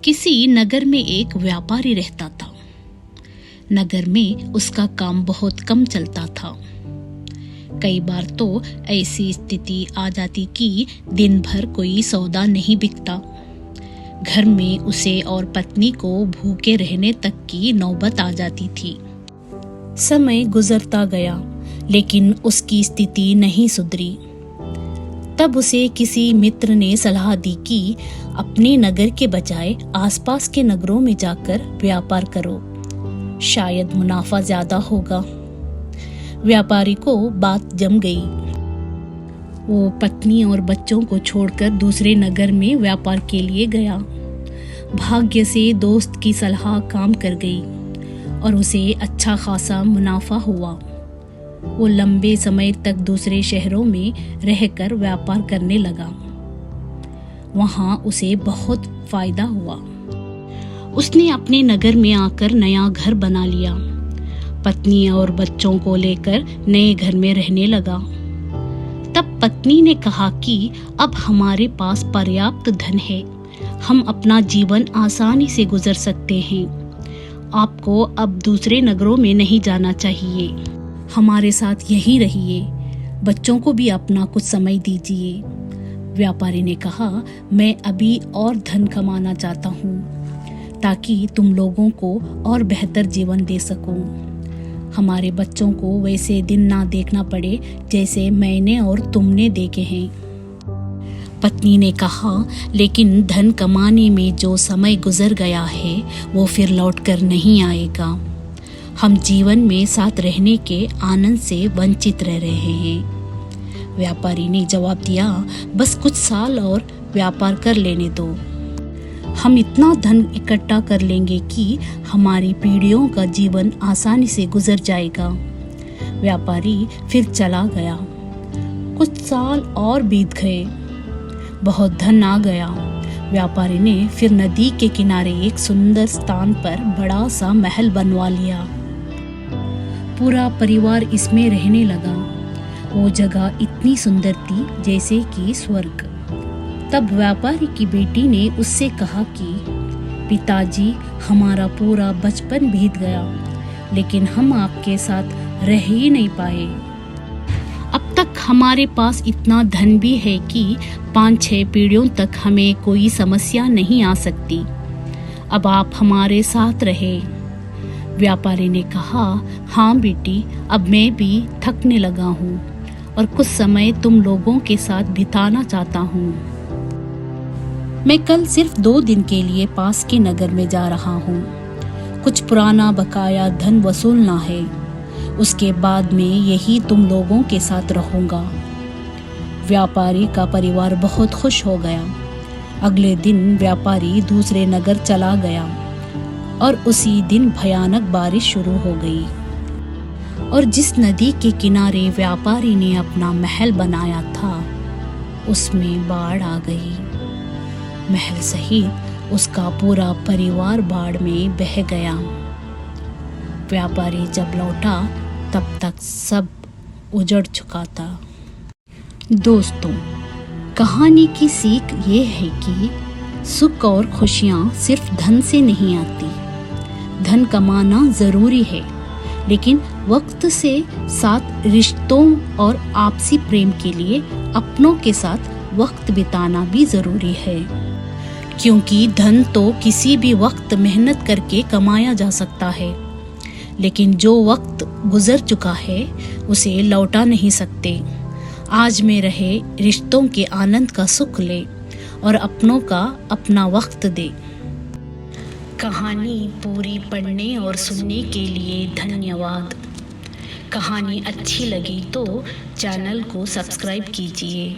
किसी नगर में एक व्यापारी रहता था। नगर में उसका काम बहुत कम चलता था। कई बार तो ऐसी स्थिति आ जाती कि दिन भर कोई सौदा नहीं बिकता। घर में उसे और पत्नी को भूखे रहने तक की नौबत आ जाती थी। समय गुजरता गया, लेकिन उसकी स्थिति नहीं सुधरी। तब उसे किसी मित्र ने सलाह दी कि अपने नगर के बजाय आसपास के नगरों में जाकर व्यापार करो, शायद मुनाफा ज्यादा होगा। व्यापारी को बात जम गई। वो पत्नी और बच्चों को छोड़कर दूसरे नगर में व्यापार के लिए गया। भाग्य से दोस्त की सलाह काम कर गई और उसे अच्छा खासा मुनाफा हुआ। वो लंबे समय तक दूसरे शहरों में रहकर व्यापार करने लगा। वहां उसे बहुत फायदा हुआ। उसने अपने नगर में आकर नया घर बना लिया। पत्नी और बच्चों को लेकर नए घर में रहने लगा। तब पत्नी ने कहा कि अब हमारे पास पर्याप्त धन है, हम अपना जीवन आसानी से गुजर सकते हैं। आपको अब दूसरे नगरों में नहीं जाना चाहिए, हमारे साथ यहीं रहिए, बच्चों को भी अपना कुछ समय दीजिए। व्यापारी ने कहा, मैं अभी और धन कमाना चाहता हूँ ताकि तुम लोगों को और बेहतर जीवन दे सकूं। हमारे बच्चों को वैसे दिन ना देखना पड़े जैसे मैंने और तुमने देखे हैं। पत्नी ने कहा, लेकिन धन कमाने में जो समय गुजर गया है वो फिर लौट कर नहीं आएगा। हम जीवन में साथ रहने के आनंद से वंचित रह रहे हैं। व्यापारी ने जवाब दिया, बस कुछ साल और व्यापार कर लेने दो। हम इतना धन इकट्ठा कर लेंगे कि हमारी पीढ़ियों का जीवन आसानी से गुजर जाएगा। व्यापारी फिर चला गया। कुछ साल और बीत गए, बहुत धन आ गया। व्यापारी ने फिर नदी के किनारे एक सुंदर स्थान पर बड़ा सा महल बनवा लिया। पूरा परिवार इसमें रहने लगा। वो जगह इतनी सुंदर थी जैसे कि स्वर्ग। तब व्यापारी की बेटी ने उससे कहा कि पिताजी, हमारा पूरा बचपन बीत गया, लेकिन हम आपके साथ रह ही नहीं पाए। अब तक हमारे पास इतना धन भी है कि 5-6 पीढ़ियों तक हमें कोई समस्या नहीं आ सकती। अब आप हमारे साथ रहे। व्यापारी ने कहा, हाँ बेटी, अब मैं भी थकने लगा हूँ और कुछ समय तुम लोगों के साथ बिताना चाहता हूँ। मैं कल सिर्फ 2 दिन के लिए पास के नगर में जा रहा हूँ। कुछ पुराना बकाया धन वसूलना है, उसके बाद में यही तुम लोगों के साथ रहूँगा। व्यापारी का परिवार बहुत खुश हो गया। अगले दिन व्यापारी दूसरे नगर चला गया और उसी दिन भयानक बारिश शुरू हो गई और जिस नदी के किनारे व्यापारी ने अपना महल बनाया था उसमें बाढ़ आ गई। महल सहित उसका पूरा परिवार बाढ़ में बह गया। व्यापारी जब लौटा तब तक सब उजड़ चुका था। दोस्तों, कहानी की सीख ये है कि सुख और खुशियाँ सिर्फ धन से नहीं आती। धन कमाना जरूरी है, लेकिन वक्त से साथ रिश्तों और आपसी प्रेम के लिए अपनों के साथ वक्त बिताना भी जरूरी है। क्योंकि धन तो किसी भी वक्त मेहनत करके कमाया जा सकता है, लेकिन जो वक्त गुजर चुका है उसे लौटा नहीं सकते। आज में रहे रिश्तों के आनंद का सुख ले और अपनों का अपना वक्त दे। कहानी पूरी पढ़ने और सुनने के लिए धन्यवाद। कहानी अच्छी लगी तो चैनल को सब्सक्राइब कीजिए।